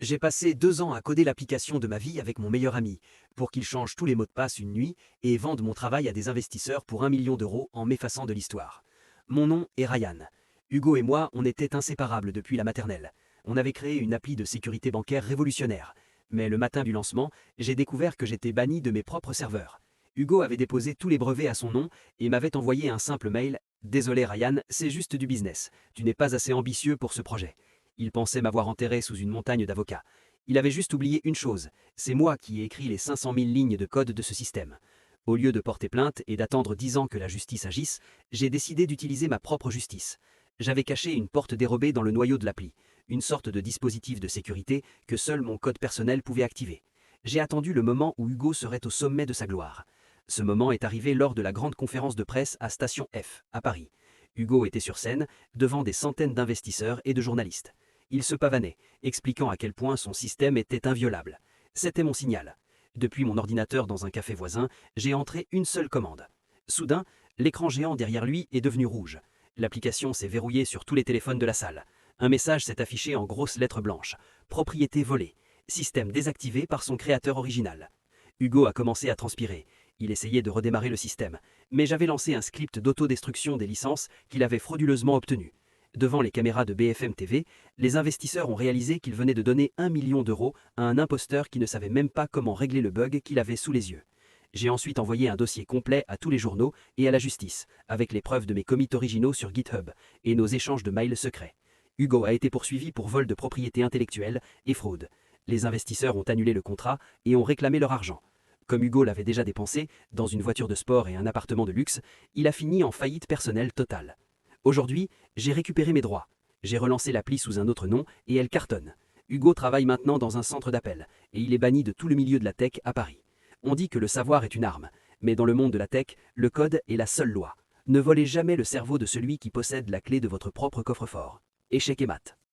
J'ai passé 2 ans à coder l'application de ma vie avec mon meilleur ami, pour qu'il change tous les mots de passe une nuit et vende mon travail à des investisseurs pour 1 million d'euros en m'effaçant de l'histoire. Mon nom est Ryan. Hugo et moi, on était inséparables depuis la maternelle. On avait créé une appli de sécurité bancaire révolutionnaire. Mais le matin du lancement, j'ai découvert que j'étais banni de mes propres serveurs. Hugo avait déposé tous les brevets à son nom et m'avait envoyé un simple mail. Désolé Ryan, c'est juste du business. Tu n'es pas assez ambitieux pour ce projet. Il pensait m'avoir enterré sous une montagne d'avocats. Il avait juste oublié une chose, c'est moi qui ai écrit les 500 000 lignes de code de ce système. Au lieu de porter plainte et d'attendre 10 ans que la justice agisse, j'ai décidé d'utiliser ma propre justice. J'avais caché une porte dérobée dans le noyau de l'appli, une sorte de dispositif de sécurité que seul mon code personnel pouvait activer. J'ai attendu le moment où Hugo serait au sommet de sa gloire. Ce moment est arrivé lors de la grande conférence de presse à Station F, à Paris. Hugo était sur scène, devant des centaines d'investisseurs et de journalistes. Il se pavanait, expliquant à quel point son système était inviolable. C'était mon signal. Depuis mon ordinateur dans un café voisin, j'ai entré une seule commande. Soudain, l'écran géant derrière lui est devenu rouge. L'application s'est verrouillée sur tous les téléphones de la salle. Un message s'est affiché en grosses lettres blanches. Propriété volée. Système désactivé par son créateur original. Hugo a commencé à transpirer. Il essayait de redémarrer le système. Mais j'avais lancé un script d'autodestruction des licences qu'il avait frauduleusement obtenu. Devant les caméras de BFM TV, les investisseurs ont réalisé qu'ils venaient de donner 1 million d'euros à un imposteur qui ne savait même pas comment régler le bug qu'il avait sous les yeux. J'ai ensuite envoyé un dossier complet à tous les journaux et à la justice, avec les preuves de mes commits originaux sur GitHub et nos échanges de mails secrets. Hugo a été poursuivi pour vol de propriété intellectuelle et fraude. Les investisseurs ont annulé le contrat et ont réclamé leur argent. Comme Hugo l'avait déjà dépensé, dans une voiture de sport et un appartement de luxe, il a fini en faillite personnelle totale. Aujourd'hui, j'ai récupéré mes droits. J'ai relancé l'appli sous un autre nom et elle cartonne. Hugo travaille maintenant dans un centre d'appel et il est banni de tout le milieu de la tech à Paris. On dit que le savoir est une arme, mais dans le monde de la tech, le code est la seule loi. Ne volez jamais le cerveau de celui qui possède la clé de votre propre coffre-fort. Échec et mat.